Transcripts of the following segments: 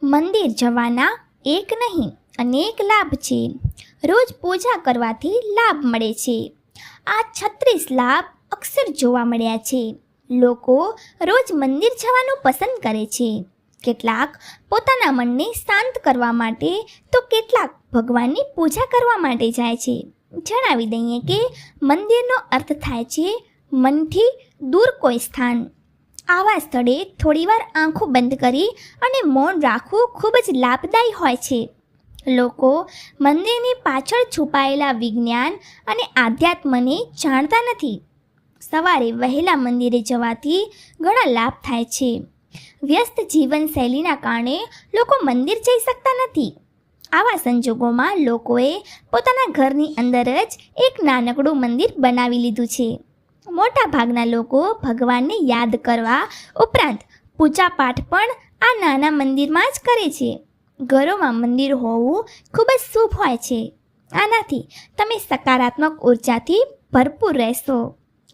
મંદિર જવાના એક નહીં અનેક લાભ છે. રોજ પૂજા કરવાથી લાભ મળે છે. આ 36 લાભ અક્ષર જોવા મળ્યા છે. લોકો રોજ મંદિર જવાનું પસંદ કરે છે. કેટલાક પોતાના મનને શાંત કરવા માટે તો કેટલાક ભગવાનની પૂજા કરવા માટે જાય છે. જણાવી દઈએ કે મંદિરનો અર્થ થાય છે મનથી દૂર કોઈ સ્થાન. આવા સ્થળે થોડીવાર આંખો બંધ કરી અને મૌન રાખવું ખૂબ જ લાભદાયી હોય છે. લોકો મંદિરની પાછળ છુપાયેલા વિજ્ઞાન અને આધ્યાત્મને જાણતા નથી. સવારે વહેલા મંદિરે જવાથી ઘણા લાભ થાય છે. વ્યસ્ત જીવનશૈલીના કારણે લોકો મંદિર જઈ શકતા નથી. આવા સંજોગોમાં લોકોએ પોતાના ઘરની અંદર જ એક નાનકડું મંદિર બનાવી લીધું છે. મોટાભાગના લોકો ભગવાનને યાદ કરવા ઉપરાંત પૂજાપાઠ પણ આ નાના મંદિરમાં જ કરે છે. ઘરોમાં મંદિર હોવું ખૂબ જ શુભ હોય છે. આનાથી તમે સકારાત્મક ઉર્જાથી ભરપૂર રહેશો.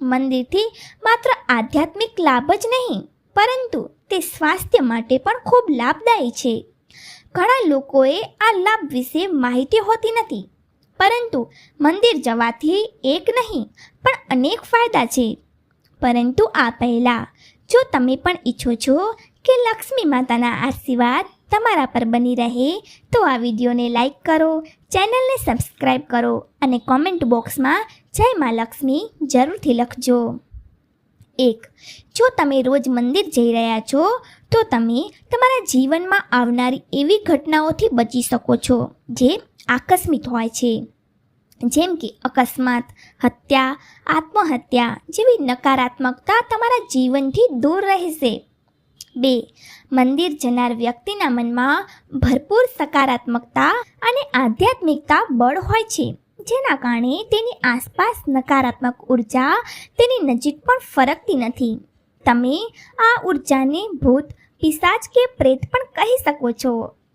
મંદિરથી માત્ર આધ્યાત્મિક લાભ જ નહીં પરંતુ તે સ્વાસ્થ્ય માટે પણ ખૂબ લાભદાયી છે. ઘણા લોકોએ આ લાભ વિશે માહિતી હોતી નથી, પરંતુ મંદિર જવાથી એક નહીં પણ અનેક ફાયદા છે. પરંતુ આ પહેલાં જો તમે પણ ઈચ્છો છો કે લક્ષ્મી માતાના આશીર્વાદ તમારા પર બની રહે તો આ વિડીયોને લાઈક કરો, ચેનલને સબસ્ક્રાઈબ કરો અને કોમેન્ટ બોક્સમાં જય મા લક્ષ્મી જરૂરથી લખજો. 1. જો તમે રોજ મંદિર જઈ રહ્યા છો તો તમે તમારા જીવનમાં આવનારી એવી ઘટનાઓથી બચી શકો છો જે આકસ્મિક હોય છે, જેમ કે અકસ્માત, હત્યા, આત્મહત્યા જેવી નકારાત્મકતા તમારા જીવનથી દૂર રહેશે. 2. મંદિર જનાર વ્યક્તિના મનમાં ભરપૂર સકારાત્મકતા અને આધ્યાત્મિકતા બળ હોય છે, જેના કારણે તેની આસપાસ નકારાત્મક ઉર્જા તેની નજીક પણ ફરકતી નથી. તમે આ ઉર્જાને ભૂત, પિશાચ કે પ્રેત પણ કહી શકો છો.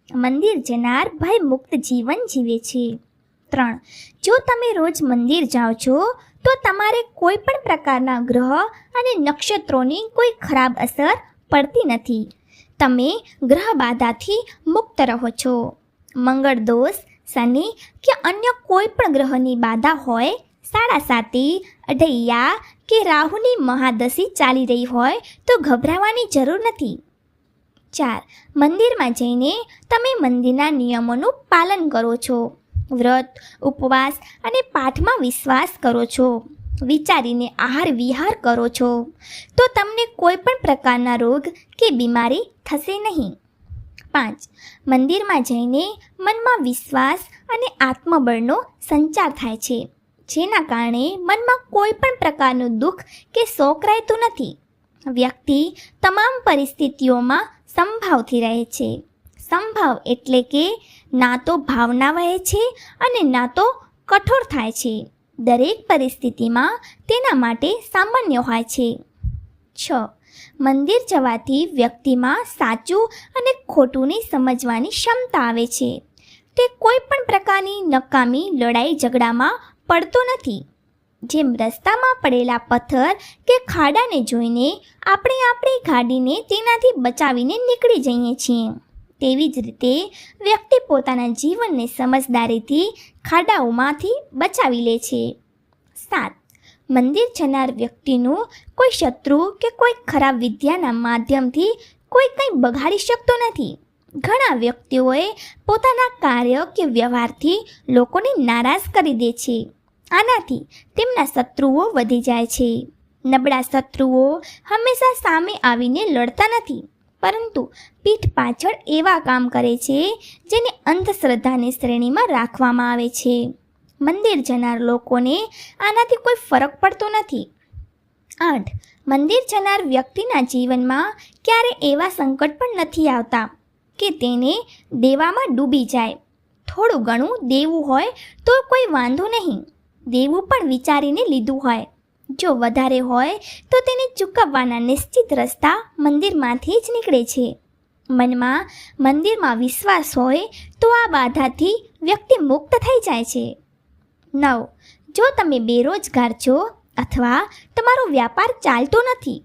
મંદિર જનાર ભયમુક્ત જીવન જીવે છે. 3. જો તમે રોજ મંદિર જાઓ છો તો તમારે કોઈ પણ પ્રકારના ગ્રહ અને નક્ષત્રોની કોઈ ખરાબ અસર પડતી નથી. તમે ગ્રહ બાધાથી મુક્ત રહો છો. મંગળ દોષ, શનિ કે અન્ય કોઈ પણ ગ્રહની બાધા હોય, સાડાસાતી, અઢૈયા કે રાહુની મહાદશી ચાલી રહી હોય તો ગભરાવાની જરૂર નથી. 4. મંદિરમાં જઈને તમે મંદિરના નિયમોનું પાલન કરો છો. વ્રત, ઉપવાસ અને પાઠમાં વિશ્વાસ કરો છો. વિચારીને આહાર વિહાર કરો છો તો તમને કોઈ પણ પ્રકારના રોગ કે બીમારી થશે નહીં. 5. મંદિરમાં જઈને મનમાં વિશ્વાસ અને આત્મબળનો સંચાર થાય છે, જેના કારણે મનમાં કોઈ પણ પ્રકારનું દુઃખ કે શોક રહેતું નથી. વ્યક્તિ તમામ પરિસ્થિતિઓમાં સંભાવથી રહે છે. સંભાવ એટલે કે ના તો ભાવના વહે છે અને ના તો કઠોર થાય છે. દરેક પરિસ્થિતિમાં તેના માટે સામાન્ય હોય છે. 6. મંદિર જવાથી વ્યક્તિમાં સાચું અને ખોટુંને સમજવાની ક્ષમતા આવે છે. તે કોઈ પણ પ્રકારની નકામી લડાઈ ઝઘડામાં પડતો નથી. જેમ રસ્તામાં પડેલા પથ્થર કે ખાડાને જોઈને આપણે આપણી ગાડીને તેનાથી બચાવીને નીકળી જઈએ છીએ, તેવી જ રીતે વ્યક્તિ પોતાના જીવનને સમજદારીથી ખાડાઓમાંથી બચાવી લે છે. 7. મંદિર જનાર વ્યક્તિનું કોઈ શત્રુ કે કોઈ ખરાબ વિદ્યાના માધ્યમથી કોઈ કંઈ બગાડી શકતો નથી. ઘણા વ્યક્તિઓએ પોતાના કાર્ય કે વ્યવહારથી લોકોને નારાજ કરી દે છે. આનાથી તેમના શત્રુઓ વધી જાય છે. નબળા શત્રુઓ હંમેશા સામે આવીને લડતા નથી, પરંતુ પીઠ પાછળ એવા કામ કરે છે જેને અંધશ્રદ્ધાની શ્રેણીમાં રાખવામાં આવે છે. મંદિર જનાર લોકોને આનાથી કોઈ ફરક પડતો નથી. 8. મંદિર જનાર વ્યક્તિના જીવનમાં ક્યારે એવા સંકટ પણ નથી આવતા કે તેને દેવામાં ડૂબી જાય. થોડું ઘણું દેવું હોય તો કોઈ વાંધો નહીં, દેવું પણ વિચારીને લીધું હોય. જો વધારે હોય તો તેને ચૂકવવાના નિશ્ચિત રસ્તા મંદિરમાંથી જ નીકળે છે. મનમાં મંદિરમાં વિશ્વાસ હોય તો આ બાધાથી વ્યક્તિ મુક્ત થઈ જાય છે. 9. જો તમે બેરોજગાર છો અથવા તમારો વ્યાપાર ચાલતો નથી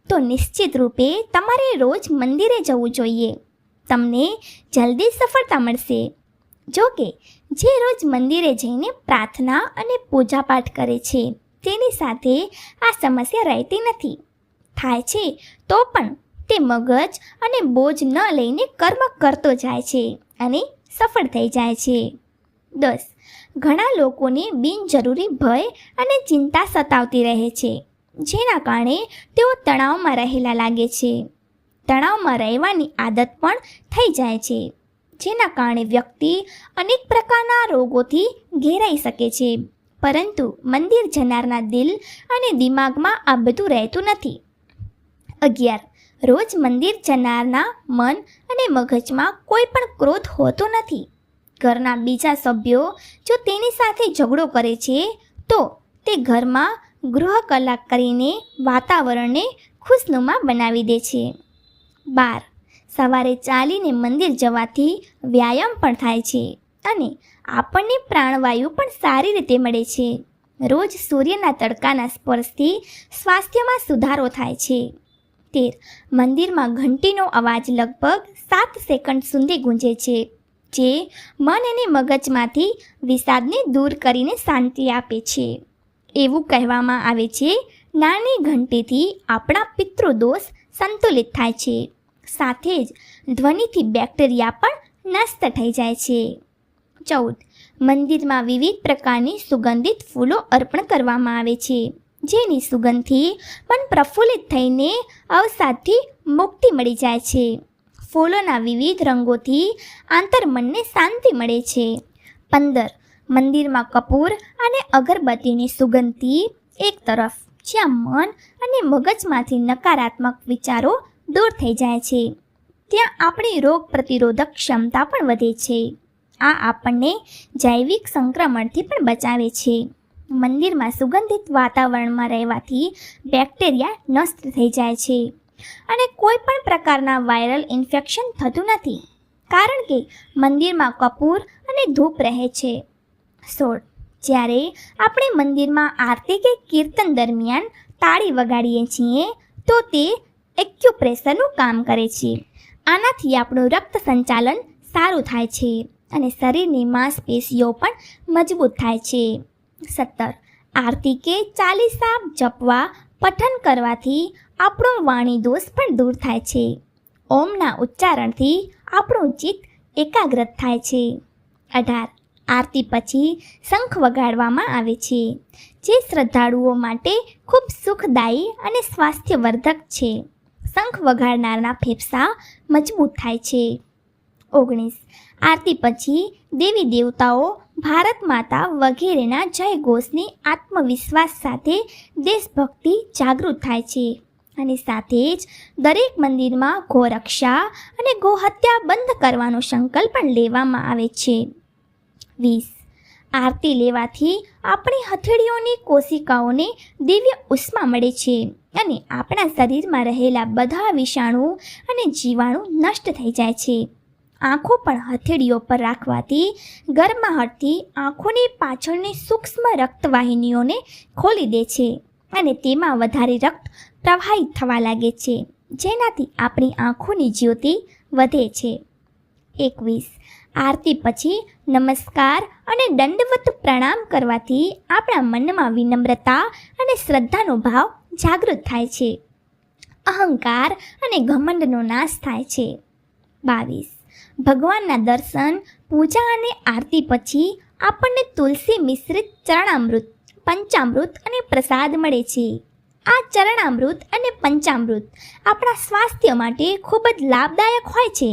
તો નિશ્ચિત રૂપે તમારે રોજ મંદિરે જવું જોઈએ. તમને જલ્દી સફળતા મળશે. જો કે જે રોજ મંદિરે જઈને પ્રાર્થના અને પૂજાપાઠ કરે છે તેની સાથે આ સમસ્યા રહેતી નથી. થાય છે તો પણ તે મગજ અને બોજ ન લઈને કર્મ કરતો જાય છે અને સફળ થઈ જાય છે. 10. ઘણા લોકોને બિનજરૂરી ભય અને ચિંતા સતાવતી રહે છે, જેના કારણે તેઓ તણાવમાં રહેલા લાગે છે. તણાવમાં રહેવાની આદત પણ થઈ જાય છે, જેના કારણે વ્યક્તિ અનેક પ્રકારના રોગોથી ઘેરાઈ શકે છે. પરંતુ મંદિર જનારના દિલ અને દિમાગમાં આ બધું રહેતું નથી. 11. રોજ મંદિર જનારના મન અને મગજમાં કોઈ પણ ક્રોધ હોતો નથી. ઘરના બીજા સભ્યો જો તેની સાથે ઝઘડો કરે છે તો તે ઘરમાં ગૃહ કલહ કરીને વાતાવરણને ખુશનુમા બનાવી દે છે. 12. સવારે ચાલીને મંદિર જવાથી વ્યાયામ પણ થાય છે અને આપણને પ્રાણવાયુ પણ સારી રીતે મળે છે. રોજ સૂર્યના તડકાના સ્પર્શથી સ્વાસ્થ્યમાં સુધારો થાય છે. 13. મંદિરમાં ઘંટીનો અવાજ લગભગ 7 સેકન્ડ સુધી ગૂંજે છે, જે મન અને મગજમાંથી વિષાદને દૂર કરીને શાંતિ આપે છે. એવું કહેવામાં આવે છે, નાની ઘંટીથી આપણા પિતૃદોષ સંતુલિત થાય છે. સાથે જ ધ્વનિથી બેક્ટેરિયા પણ નષ્ટ થઈ જાય છે. 14. મંદિરમાં વિવિધ પ્રકારની સુગંધિત ફૂલો અર્પણ કરવામાં આવે છે, જેની સુગંધથી મન પ્રફુલ્લિત થઈને અવસાદથી મુક્તિ મળી જાય છે. ફૂલોના વિવિધ રંગોથી આંતરમનને શાંતિ મળે છે. 15. મંદિરમાં કપૂર અને અગરબત્તીની સુગંધથી એક તરફ જ્યાં મન અને મગજમાંથી નકારાત્મક વિચારો દૂર થઈ જાય છે, ત્યાં આપણી રોગ પ્રતિરોધક ક્ષમતા પણ વધે છે. આ આપણને જૈવિક સંક્રમણથી પણ બચાવે છે. મંદિરમાં સુગંધિત વાતાવરણમાં રહેવાથી બેક્ટેરિયા નષ્ટ થઈ જાય છે અને કોઈ પણ પ્રકારના વાયરલ ઇન્ફેક્શન થતું નથી, કારણ કે મંદિરમાં કપૂર અને ધૂપ રહે છે. 16. જ્યારે આપણે મંદિરમાં આરતી કે કીર્તન દરમિયાન તાળી વગાડીએ છીએ તો તે એક્યુપ્રેશરનું કામ કરે છે. આનાથી આપણું રક્ત સંચાલન સારું થાય છે અને શરીરની માંસપેશીઓ પણ મજબૂત થાય છે. 17. આરતી કે ચાલીસા જપવા પઠન કરવાથી આપણો વાણી દોષ પણ દૂર થાય છે. ઓમના ઉચ્ચારણથી આપણું ચિત્ત એકાગ્રત થાય છે. 18. આરતી પછી શંખ વગાડવામાં આવે છે, જે શ્રદ્ધાળુઓ માટે ખૂબ સુખદાયી અને સ્વાસ્થ્યવર્ધક છે. શંખ વગાડનારના ફેફસા મજબૂત થાય છે. 19. આરતી પછી દેવી દેવતાઓ, ભારત માતા વગેરેના જયઘોષની આત્મવિશ્વાસ સાથે દેશભક્તિ જાગૃત થાય છે અને સાથે જ દરેક મંદિરમાં ગોરક્ષા અને ગોહત્યા બંધ કરવાનો સંકલ્પ પણ લેવામાં આવે છે. 20. આરતી લેવાથી આપણી હથેળીઓની કોશિકાઓને દિવ્ય ઉષ્મા મળે છે અને આપણા શરીરમાં રહેલા બધા વિષાણુ અને જીવાણુ નષ્ટ થઈ જાય છે. આંખો પણ હથેળીઓ પર રાખવાથી ગરમાહટથી આંખોની પાછળની સૂક્ષ્મ રક્તવાહિનીઓને ખોલી દે છે અને તેમાં વધારે રક્ત પ્રવાહિત થવા લાગે છે, જેનાથી આપણી આંખોની જ્યોતિ વધે છે. 21. આરતી પછી નમસ્કાર અને દંડવત પ્રણામ કરવાથી આપણા મનમાં વિનમ્રતા અને શ્રદ્ધાનો ભાવ જાગૃત થાય છે. અહંકાર અને ઘમંડનો નાશ થાય છે. 22. ભગવાનના દર્શન, પૂજા અને આરતી પછી આપણને તુલસી મિશ્રિત ચરણામૃત, પંચામૃત અને પ્રસાદ મળે છે. આ ચરણામૃત અને પંચામૃત આપણા સ્વાસ્થ્ય માટે ખૂબ જ લાભદાયક હોય છે.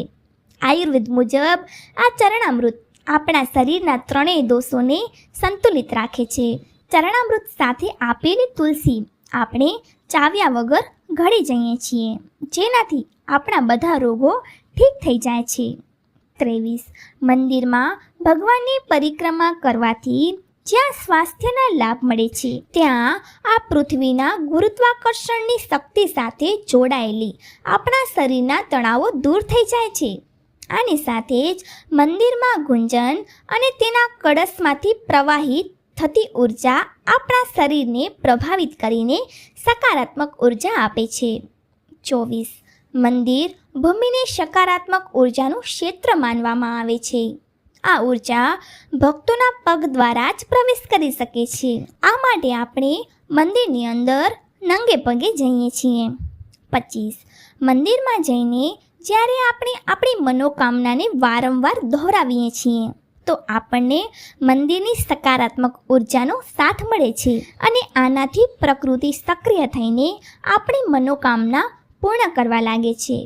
આયુર્વેદ મુજબ આ ચરણામૃત આપણા શરીરના ત્રણેય દોષોને સંતુલિત રાખે છે. ચરણામૃત સાથે આપેલી તુલસી આપણે ચાવ્યા વગર ગળી જઈએ છીએ, જેનાથી આપણા બધા રોગો ઠીક થઈ જાય છે. 23. મંદિરમાં ભગવાનની પરિક્રમા કરવાથી જ્યાં સ્વાસ્થ્યના લાભ મળે છે, ત્યાં આ પૃથ્વીના ગુરુત્વાકર્ષણની શક્તિ સાથે જોડાયેલી આપણા શરીરના તણાવો દૂર થઈ જાય છે. આની સાથે જ મંદિરમાં ગુંજન અને તેના કળશમાંથી પ્રવાહિત થતી ઉર્જા આપણા શરીરને પ્રભાવિત કરીને સકારાત્મક ઉર્જા આપે છે. 24. મંદિર ભૂમિને સકારાત્મક ઉર્જાનું ક્ષેત્ર માનવામાં આવે છે. આ ઉર્જા ભક્તોના પગ દ્વારા જ પ્રવેશ કરી શકે છે. આ માટે આપણે મંદિરની અંદર નંગે પગે જઈએ છીએ. 25. મંદિરમાં જઈને જ્યારે આપણે આપણી મનોકામનાને વારંવાર દોહરાવીએ છીએ તો આપણને મંદિરની સકારાત્મક ઉર્જાનો સાથ મળે છે અને આનાથી પ્રકૃતિ સક્રિય થઈને આપણી મનોકામના પૂર્ણ કરવા લાગે છે.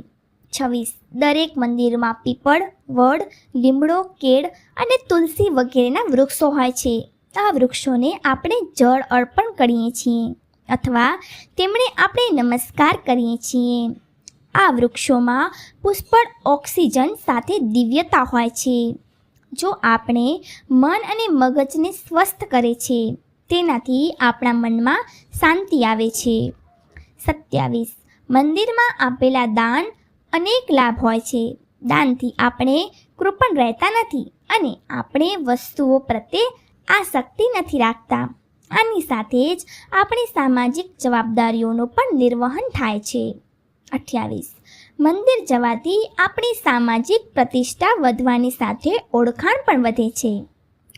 26. દરેક મંદિરમાં પીપળ, વડ, લીમડો, કેળ અને તુલસી વગેરેના વૃક્ષો હોય છે. આ વૃક્ષોને આપણે જળ અર્પણ કરીએ છીએ અથવા તેમણે આપણે નમસ્કાર કરીએ છીએ. આ વૃક્ષોમાં પુષ્કળ ઓક્સિજન સાથે દિવ્યતા હોય છે. જો આપણે મન અને મગજને સ્વસ્થ કરે છે તેનાથી આપણા મનમાં શાંતિ આવે છે. 27. મંદિરમાં આપેલા દાન અનેક લાભ હોય છે. દાનથી આપણે કૃપણ રહેતા નથી અને આપણે વસ્તુઓ પ્રત્યે આસક્તિ નથી રાખતા. આની સાથે જ આપણી સામાજિક જવાબદારીઓનું પણ નિર્વહન થાય છે. 28. મંદિર જવાથી આપણી સામાજિક પ્રતિષ્ઠા વધવાની સાથે ઓળખાણ પણ વધે છે.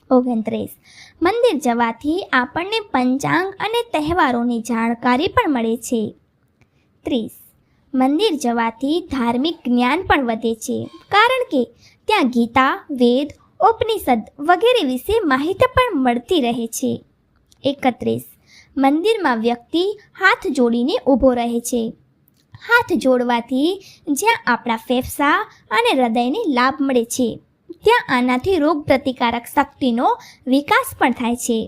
29. મંદિર જવાથી આપણને પંચાંગ અને તહેવારોની જાણકારી પણ મળે છે. 30. મંદિર જવાથી ધાર્મિક જ્ઞાન પણ વધે છે કારણ કે ત્યાં ગીતા, વેદ, ઉપનિષદ વગેરે વિશે માહિતી પણ મળતી રહે છે. 31. મંદિરમાં વ્યક્તિ હાથ જોડીને ઊભો રહે છે. હાથ જોડવાથી જ્યાં આપણા ફેફસા અને હૃદયને લાભ મળે છે ત્યાં આનાથી રોગ પ્રતિકારક શક્તિનો વિકાસ પણ થાય છે.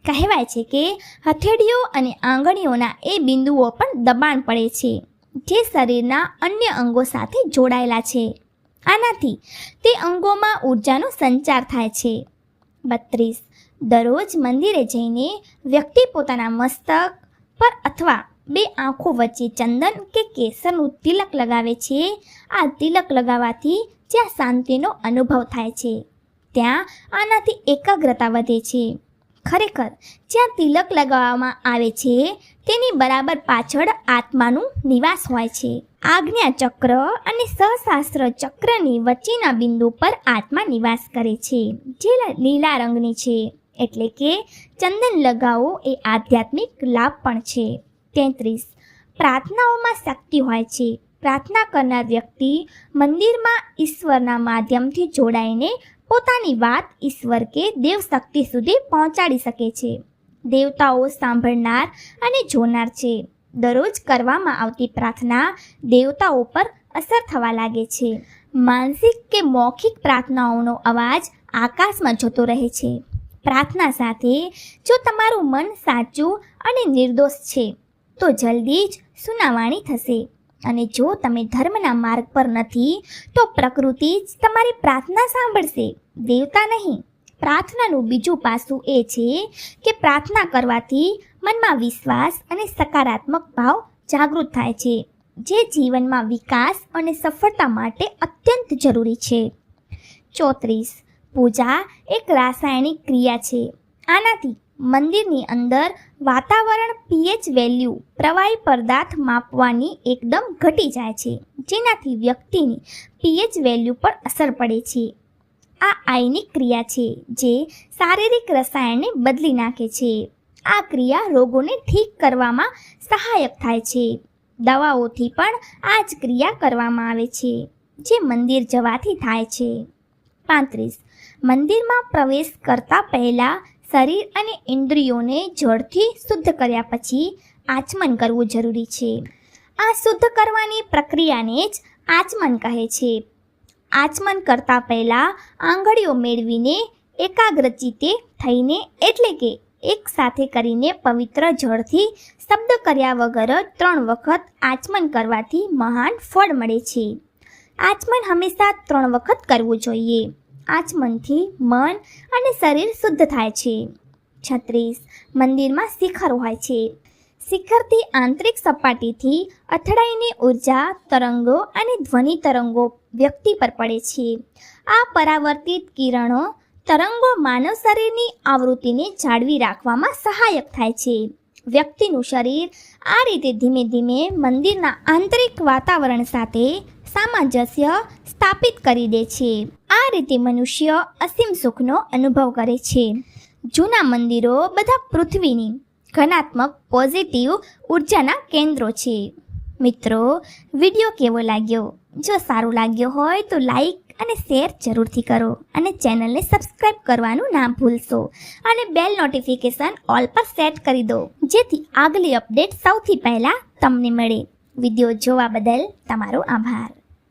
કહેવાય છે કે હથેળીઓ અને આંગળીઓના એ બિંદુઓ પણ દબાણ પડે છે જે શરીરના અન્ય અંગો સાથે જોડાયેલા છે. આનાથી તે અંગોમાં ઉર્જાનો સંચાર થાય છે. 32. દરરોજ મંદિરે જઈને વ્યક્તિ પોતાના મસ્તક પર અથવા બે આંખો વચ્ચે ચંદન કે કેસરનું તિલક લગાવે છે. આ તિલક લગાવવાથી જ્યાં શાંતિનો અનુભવ થાય છે ત્યાં આનાથી એકાગ્રતા વધે છે. ખરેખર જ્યાં તિલક લગાવવામાં આવે છે તેની બરાબર પાછળ આત્માનું નિવાસ હોય છે. આજ્ઞા ચક્ર અને સહસ્રાર ચક્રની વચ્ચેના બિંદુ પર આત્મા નિવાસ કરે છે જે લીલા રંગની છે. એટલે કે ચંદન લગાવવો એ આધ્યાત્મિક લાભ પણ છે. 33. પ્રાર્થનાઓમાં શક્તિ હોય છે. પ્રાર્થના કરનાર વ્યક્તિ મંદિરમાં ઈશ્વરના માધ્યમથી જોડાઈને પોતાની વાત ઈશ્વર કે દેવ શક્તિ સુધી પહોંચાડી શકે છે. દેવતાઓ સાંભળનાર અને જોનાર છે. દરરોજ કરવામાં આવતી પ્રાર્થના દેવતાઓ પર અસર થવા લાગે છે. માનસિક કે મૌખિક પ્રાર્થનાઓનો અવાજ આકાશમાં જતો રહે છે. પ્રાર્થના સાથે જો તમારું મન સાચું અને નિર્દોષ છે તો જલ્દી જ સુનાવણી થશે અને જો તમે ધર્મના માર્ગ પર નથી તો પ્રકૃતિ જ તમારી પ્રાર્થના સાંભળશે, દેવતા નહીં. પ્રાર્થનાનું બીજું પાસું એ છે કે પ્રાર્થના કરવાથી મનમાં વિશ્વાસ અને સકારાત્મક ભાવ જાગૃત થાય છે જે જીવનમાં વિકાસ અને સફળતા માટે અત્યંત જરૂરી છે. 34. પૂજા એક રાસાયણિક ક્રિયા છે. આનાથી મંદિરની અંદર વાતાવરણ pH વેલ્યુ પ્રવાહી પદાર્થ માપવાની એકદમ ઘટી જાય છે જેનાથી વ્યક્તિની pH વેલ્યુ પર અસર પડે છે. આ આયનિક ક્રિયા છે જે શારીરિક રસાયણને બદલી નાખે છે. આ ક્રિયા રોગોને ઠીક કરવામાં સહાયક થાય છે. દવાઓથી પણ આ જ ક્રિયા કરવામાં આવે છે જે મંદિર જવાથી થાય છે. 35. મંદિરમાં પ્રવેશ કરતા પહેલાં શરીર અને ઇન્દ્રિયોને જળથી શુદ્ધ કર્યા પછી આચમન કરવું જરૂરી છે. આ શુદ્ધ કરવાની પ્રક્રિયાને જ આચમન કહે છે. આચમન કરતાં પહેલાં આંગળીઓ મેળવીને એકાગ્રચિત્તે થઈને એટલે કે એક સાથે કરીને પવિત્ર જળથી શબ્દ કર્યા વગર 3 વખત આચમન કરવાથી મહાન ફળ મળે છે. આચમન હંમેશા 3 વખત કરવું જોઈએ. આચમનથી મન અને શરીર શુદ્ધ થાય છે. 36. મંદિરમાં શિખર હોય છે. શિખરથી આંતરિક સપાટીથી અથડાઈને ઉર્જા તરંગો અને ધ્વનિ તરંગો વ્યક્તિ પર પડે છે. આ પરાવર્તિત કિરણો તરંગો માનવ શરીરની આવૃત્તિને જાળવી રાખવામાં સહાયક થાય છે. વ્યક્તિનું શરીર આ રીતે ધીમે ધીમે મંદિરના આંતરિક વાતાવરણ સાથે સામંજસ્ય સ્થાપિત કરી દે છે. આ રીતે મનુષ્ય અસીમ સુખનો અનુભવ કરે છે. જૂના મંદિરો બધા પૃથ્વીની ઘનાત્મક પોઝિટિવ ઉર્જાના કેન્દ્રો છે. મિત્રો, વિડીયો કેવો લાગ્યો? જો સારું લાગ્યો હોય તો લાઈક અને શેર જરૂરથી કરો અને ચેનલને સબસ્ક્રાઈબ કરવાનું ના ભૂલશો અને બેલ નોટિફિકેશન ઓલ પર સેટ કરી દો, જેથી આગલી અપડેટ સૌથી પહેલાં તમને મળે. વિડીયો જોવા બદલ તમારો આભાર.